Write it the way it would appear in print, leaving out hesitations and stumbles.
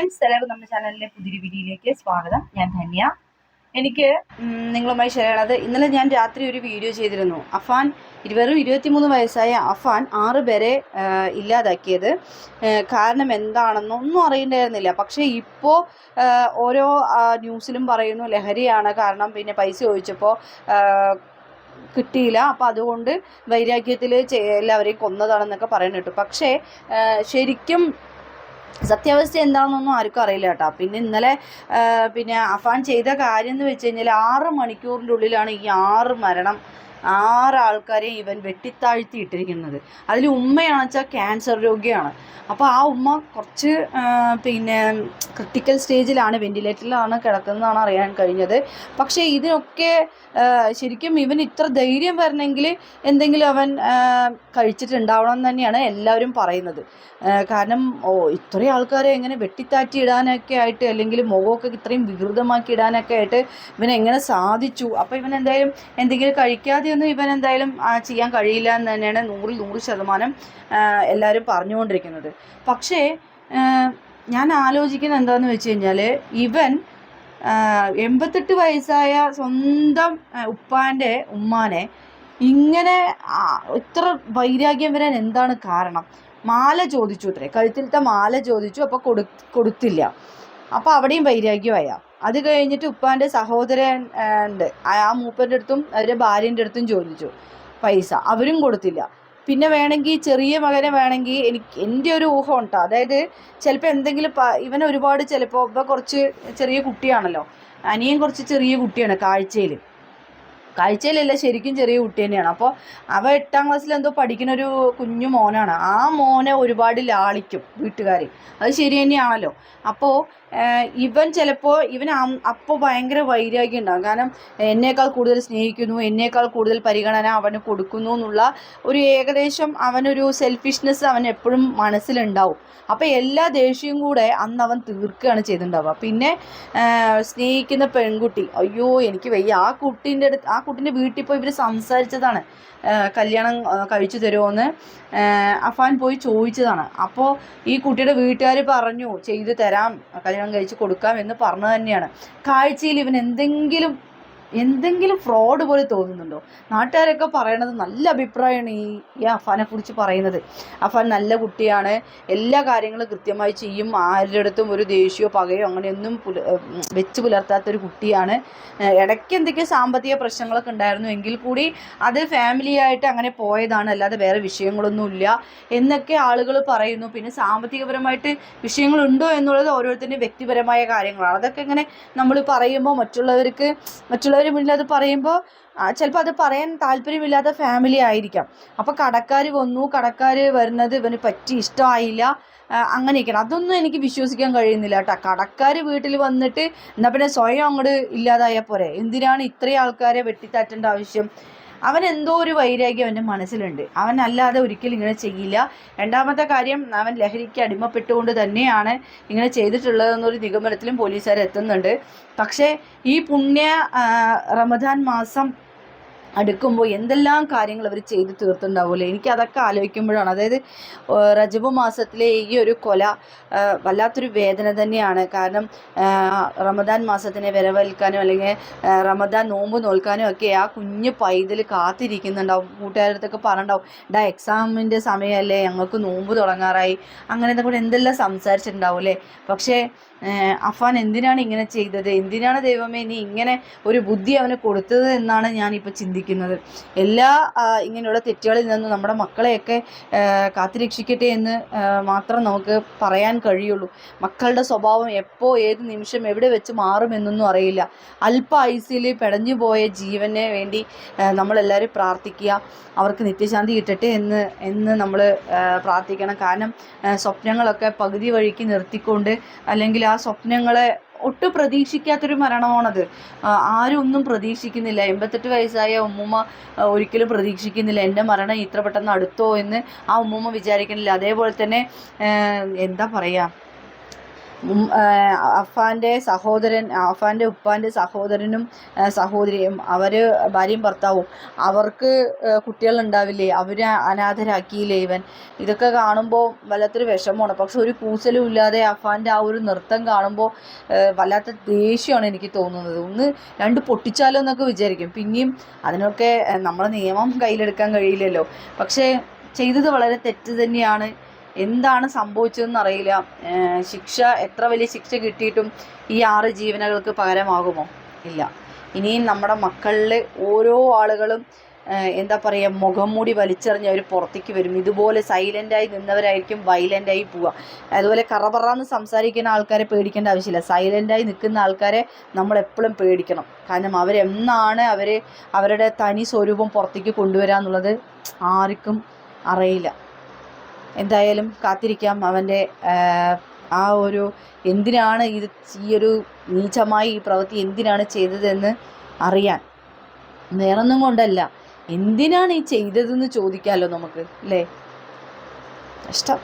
Friends, എല്ലാവർക്കും നമ്മുടെ ചാനലിലെ പുതിയൊരു വീഡിയോയിലേക്ക് സ്വാഗതം. ഞാൻ ധന്യ. എനിക്ക് നിങ്ങളുമായി ഷെയർ ചെയ്യണത്, ഇന്നലെ ഞാൻ രാത്രി ഒരു വീഡിയോ ചെയ്തിരുന്നു. അഫാൻ വെറും 23 വയസ്സായ അഫാൻ 6 പേരെ ഇല്ലാതാക്കിയത് കാരണം എന്താണെന്നൊന്നും അറിയണ്ടായിരുന്നില്ല. പക്ഷേ ഇപ്പോൾ ഓരോ ന്യൂസിലും പറയുന്നു ലഹരിയാണ് കാരണം. പിന്നെ പൈസ ചോദിച്ചപ്പോൾ കിട്ടിയില്ല, അപ്പോൾ അതുകൊണ്ട് വൈരാഗ്യത്തിൽ എല്ലാവരെയും കൊന്നതാണെന്നൊക്കെ പറയുന്നുണ്ട്. പക്ഷേ ശരിക്കും സത്യാവസ്ഥ എന്താണെന്നൊന്നും ആർക്കും അറിയില്ല കേട്ടോ. പിന്നെ ഇന്നലെ അഫാൻ ചെയ്ത കാര്യം എന്ന് വെച്ച് കഴിഞ്ഞാൽ 6 മണിക്കൂറിൻ്റെ ഉള്ളിലാണ് ഈ 6 മരണം, 6 ആൾക്കാരെ ഇവൻ വെട്ടിത്താഴ്ത്തി ഇട്ടിരിക്കുന്നത്. അതിൽ ഉമ്മയാണെന്ന് വെച്ചാൽ ക്യാൻസർ രോഗിയാണ്. അപ്പോൾ ആ ഉമ്മ കുറച്ച് ക്രിട്ടിക്കൽ സ്റ്റേജിലാണ്, വെന്റിലേറ്ററിലാണ് കിടക്കുന്നതാണ് അറിയാൻ കഴിഞ്ഞത്. പക്ഷേ ഇതിനൊക്കെ ശരിക്കും ഇവൻ ഇത്ര ധൈര്യം വരണമെങ്കിൽ എന്തെങ്കിലും അവൻ കഴിച്ചിട്ടുണ്ടാവണം എന്ന് തന്നെയാണ് എല്ലാവരും പറയുന്നത്. കാരണം ഇത്രയും ആൾക്കാരെ എങ്ങനെ വെട്ടിത്താറ്റി ഇടാനൊക്കെ ആയിട്ട്, അല്ലെങ്കിൽ മുഖമൊക്കെ ഇത്രയും വികൃതമാക്കി ഇടാനൊക്കെ ആയിട്ട് ഇവനെങ്ങനെ സാധിച്ചു? അപ്പോൾ ഇവൻ എന്തായാലും എന്തെങ്കിലും കഴിക്കാതെയൊന്നും ഇവൻ എന്തായാലും ചെയ്യാൻ കഴിയില്ല എന്ന് തന്നെയാണ് 100% എല്ലാവരും പറഞ്ഞുകൊണ്ടിരിക്കുന്നത്. പക്ഷേ ഞാൻ ആലോചിക്കുന്നത് എന്താണെന്ന് വെച്ച് കഴിഞ്ഞാൽ, ഇവൻ 88 വയസ്സായ സ്വന്തം ഉപ്പാൻ്റെ ഉമ്മാനെ ഇങ്ങനെ ഇത്ര വൈരാഗ്യം വരാൻ എന്താണ് കാരണം? മാല ചോദിച്ചു അത്രേ, കഴുത്തിലത്തെ മാല ചോദിച്ചു, അപ്പോൾ കൊടുത്തില്ല. അപ്പോൾ അവിടെയും വൈരാഗ്യമായ. അത് കഴിഞ്ഞിട്ട് ഉപ്പാൻ്റെ സഹോദരൻ ഉണ്ട്, ആ മൂപ്പൻ്റെ അടുത്തും അവരുടെ ഭാര്യൻ്റെ അടുത്തും ചോദിച്ചു പൈസ, അവരും കൊടുത്തില്ല. പിന്നെ വേണമെങ്കിൽ ചെറിയ മകനെ വേണമെങ്കിൽ എൻ്റെ ഒരു ഊഹം ഉണ്ടോ, അതായത് ചിലപ്പോൾ എന്തെങ്കിലും ഇവൻ ഒരുപാട് ചിലപ്പോൾ ഇപ്പം കുറച്ച് ചെറിയ കുട്ടിയാണല്ലോ, അനിയൻ കുറച്ച് ചെറിയ കുട്ടിയാണ്, കാഴ്ചയിലല്ല ശരിക്കും ചെറിയ കുട്ടി തന്നെയാണ്. അപ്പോൾ അവ 8ാം ക്ലാസ്സിൽ എന്തോ പഠിക്കുന്ന ഒരു കുഞ്ഞു മോനാണ്. ആ മോനെ ഒരുപാട് ലാളിക്കും വീട്ടുകാർ, അത് ശരി തന്നെയാണല്ലോ. അപ്പോൾ ഇവൻ ചിലപ്പോൾ അപ്പോൾ ഭയങ്കര വൈരാഗ്യം ഉണ്ടാകും. കാരണം എന്നേക്കാൾ കൂടുതൽ സ്നേഹിക്കുന്നു, എന്നേക്കാൾ കൂടുതൽ പരിഗണന അവന് കൊടുക്കുന്നു എന്നുള്ള ഒരു ഏകദേശം അവനൊരു സെൽഫിഷ്നെസ് അവൻ എപ്പോഴും മനസ്സിലുണ്ടാവും. അപ്പോൾ എല്ലാ ദേഷ്യവും കൂടെ അന്ന് അവൻ തീർക്കുകയാണ് ചെയ്തിട്ടുണ്ടാവുക. പിന്നെ സ്നേഹിക്കുന്ന പെൺകുട്ടി, അയ്യോ എനിക്ക് വയ്യ, ആ കുട്ടീൻ്റെ വീട്ടിൽ പോയി ഇവർ സംസാരിച്ചതാണ്, കല്യാണം കഴിച്ചു തരുമോയെന്ന് അഫാൻ പോയി ചോദിച്ചതാണ്. അപ്പോൾ ഈ കുട്ടിയുടെ വീട്ടുകാർ പറഞ്ഞു ചെയ്തു തരാം, കല്യാണം കഴിച്ച് കൊടുക്കാം എന്ന് പറഞ്ഞു തന്നെയാണ്. കാഴ്ചയിൽ ഇവൻ എന്തെങ്കിലും ഫ്രോഡ് പോലെ തോന്നുന്നുണ്ടോ? നാട്ടുകാരൊക്കെ പറയണത് നല്ല അഭിപ്രായമാണ് ഈ അഫാനെ കുറിച്ച് പറയുന്നത്. അഫാൻ നല്ല കുട്ടിയാണ്, എല്ലാ കാര്യങ്ങളും കൃത്യമായി ചെയ്യും, ആരുടെ അടുത്തും ഒരു ദേഷ്യമോ പകയോ അങ്ങനെയൊന്നും വെച്ച് പുലർത്താത്തൊരു കുട്ടിയാണ്. ഇടയ്ക്ക് എന്തൊക്കെയോ സാമ്പത്തിക പ്രശ്നങ്ങളൊക്കെ ഉണ്ടായിരുന്നു, എങ്കിൽ കൂടി അത് ഫാമിലിയായിട്ട് അങ്ങനെ പോയതാണ്, അല്ലാതെ വേറെ വിഷയങ്ങളൊന്നുമില്ല എന്നൊക്കെ ആളുകൾ പറയുന്നു. പിന്നെ സാമ്പത്തികപരമായിട്ട് വിഷയങ്ങളുണ്ടോ എന്നുള്ളത് ഓരോരുത്തരുടെയും വ്യക്തിപരമായ കാര്യങ്ങളാണ്. അതൊക്കെ ഇങ്ങനെ നമ്മൾ പറയുമ്പോൾ മറ്റുള്ളവർ മുന്നിൽ അത് പറയുമ്പോൾ ചിലപ്പോൾ അത് പറയാൻ താല്പര്യമില്ലാത്ത ഫാമിലി ആയിരിക്കാം. അപ്പോൾ കടക്കാർ വരുന്നത് ഇവന് പറ്റി ഇഷ്ടമായില്ല, അങ്ങനെയൊക്കെയാണ്. അതൊന്നും എനിക്ക് വിശ്വസിക്കാൻ കഴിയുന്നില്ല കേട്ടോ. കടക്കാർ വീട്ടിൽ വന്നിട്ട് എന്നാൽ പിന്നെ സ്വയം അങ്ങോട്ട് ഇല്ലാതായാൽ പോരെ, എന്തിനാണ് ഇത്രയും ആൾക്കാരെ വെട്ടിത്താറ്റേണ്ട ആവശ്യം? അവൻ എന്തോ ഒരു വൈരാഗ്യം അവൻ്റെ മനസ്സിലുണ്ട്, അവൻ അല്ലാതെ ഒരിക്കലും ഇങ്ങനെ ചെയ്യില്ല. രണ്ടാമത്തെ കാര്യം, അവൻ ലഹരിക്ക് അടിമപ്പെട്ടുകൊണ്ട് തന്നെയാണ് ഇങ്ങനെ ചെയ്തിട്ടുള്ളതെന്നൊരു നിഗമനത്തിലും പോലീസുകാർ എത്തുന്നുണ്ട്. പക്ഷേ ഈ പുണ്യ റമദാൻ മാസം അടുക്കുമ്പോൾ എന്തെല്ലാം കാര്യങ്ങൾ അവർ ചെയ്ത് തീർത്തുണ്ടാവുമല്ലോ. എനിക്കതൊക്കെ ആലോചിക്കുമ്പോഴാണ്, അതായത് റജബ് മാസത്തിലെ ഈ ഒരു കൊല വല്ലാത്തൊരു വേദന തന്നെയാണ്. കാരണം റമദാൻ മാസത്തിനെ വരവേൽക്കാനും അല്ലെങ്കിൽ റമദാൻ നോമ്പ് നോൽക്കാനും ഒക്കെ ആ കുഞ്ഞ് പൈതൽ കാത്തിരിക്കുന്നുണ്ടാവും. കൂട്ടുകാരുടെ അടുത്തൊക്കെ പറഞ്ഞിട്ടുണ്ടാവും, എക്സാമിൻ്റെ സമയമല്ലേ, ഞങ്ങൾക്ക് നോമ്പ് തുടങ്ങാറായി, അങ്ങനത്തെ കൂടെ എന്തെല്ലാം സംസാരിച്ചിട്ടുണ്ടാവും അല്ലേ. പക്ഷേ അഫാൻ എന്തിനാണ് ഇങ്ങനെ ചെയ്തത്? എന്തിനാണ് ദൈവമേ നീ ഇങ്ങനെ ഒരു ബുദ്ധി അവന് കൊടുത്തത് എന്നാണ് ഞാനിപ്പോൾ ചിന്തിക്കുന്നത്. എല്ലാ ഇങ്ങനെയുള്ള തെറ്റുകളിൽ നിന്നും നമ്മുടെ മക്കളെയൊക്കെ കാത്തുരക്ഷിക്കട്ടെ എന്ന് മാത്രം നമുക്ക് പറയാൻ കഴിയുള്ളൂ. മക്കളുടെ സ്വഭാവം എപ്പോൾ ഏത് നിമിഷം എവിടെ വെച്ച് മാറുമെന്നൊന്നും അറിയില്ല. അല്പ ആയുസ്സിൽ പെടഞ്ഞു പോയ ജീവന് വേണ്ടി നമ്മളെല്ലാവരും പ്രാർത്ഥിക്കുക, അവർക്ക് നിത്യശാന്തി കിട്ടട്ടെ എന്ന് നമ്മൾ പ്രാർത്ഥിക്കണം. കാരണം സ്വപ്നങ്ങളൊക്കെ പകുതി വഴിക്ക് നിർത്തിക്കൊണ്ട്, അല്ലെങ്കിൽ ആ സ്വപ്നങ്ങളെ ഒട്ടും പ്രതീക്ഷിക്കാത്തൊരു മരണമാണത്. ആരും ഒന്നും പ്രതീക്ഷിക്കുന്നില്ല. 88 വയസ്സായ ഉമ്മുമ്മ ഒരിക്കലും പ്രതീക്ഷിക്കുന്നില്ല എൻ്റെ മരണം ഇത്ര പെട്ടെന്ന് അടുത്തോ എന്ന് ആ ഉമ്മുമ്മ വിചാരിക്കുന്നില്ല. അതേപോലെ തന്നെ എന്താ പറയുക, അഫാൻ്റെ ഉപ്പാൻ്റെ സഹോദരനും സഹോദരിയും ഭാര്യയും ഭർത്താവും അവർക്ക് കുട്ടികളുണ്ടാവില്ലേ, അവരെ അനാഥരാക്കിയില്ലേ ഇവൻ. ഇതൊക്കെ കാണുമ്പോൾ വല്ലാത്തൊരു വിഷമമാണ്. പക്ഷെ ഒരു കൂസലും ഇല്ലാതെ അഫാൻ്റെ ആ ഒരു നൃത്തം കാണുമ്പോൾ വല്ലാത്ത ദേഷ്യമാണ് എനിക്ക് തോന്നുന്നത്. ഒന്ന് രണ്ട് പൊട്ടിച്ചാലോ എന്നൊക്കെ വിചാരിക്കും. പിന്നെയും അതിനൊക്കെ നമ്മളെ നിയമം കയ്യിലെടുക്കാൻ കഴിയില്ലല്ലോ. പക്ഷേ ചെയ്തത് വളരെ തെറ്റ് തന്നെയാണ്. എന്താണ് സംഭവിച്ചതെന്ന് അറിയില്ല. ശിക്ഷ എത്ര വലിയ ശിക്ഷ കിട്ടിയിട്ടും ഈ 6 ജീവനുകൾക്ക് പകരമാകുമോ? ഇല്ല. ഇനിയും നമ്മുടെ മക്കളിൽ ഓരോ ആളുകളും എന്താ പറയുക, മുഖം മൂടി വലിച്ചെറിഞ്ഞ് അവർ പുറത്തേക്ക് വരും. ഇതുപോലെ സൈലൻ്റായി നിന്നവരായിരിക്കും വയലൻ്റായി പോവുക. അതുപോലെ കറപറാന്ന് സംസാരിക്കുന്ന ആൾക്കാരെ പേടിക്കേണ്ട ആവശ്യമില്ല. സൈലൻ്റായി നിൽക്കുന്ന ആൾക്കാരെ നമ്മളെപ്പോഴും പേടിക്കണം. കാരണം അവരെന്നാണ് അവരുടെ തനി സ്വരൂപം പുറത്തേക്ക് കൊണ്ടുവരാന്നുള്ളത് ആർക്കും അറിയില്ല. എന്തായാലും കാത്തിരിക്കാം അവൻ്റെ ആ ഒരു എന്തിനാണ് ഈ ഒരു നീചമായി ഈ പ്രവൃത്തി എന്തിനാണ് ചെയ്തതെന്ന് അറിയാൻ. വേറൊന്നും കൊണ്ടല്ല, എന്തിനാണ് ഈ ചെയ്തതെന്ന് ചോദിക്കാമല്ലോ നമുക്ക്, അല്ലേ? ഇഷ്ടം.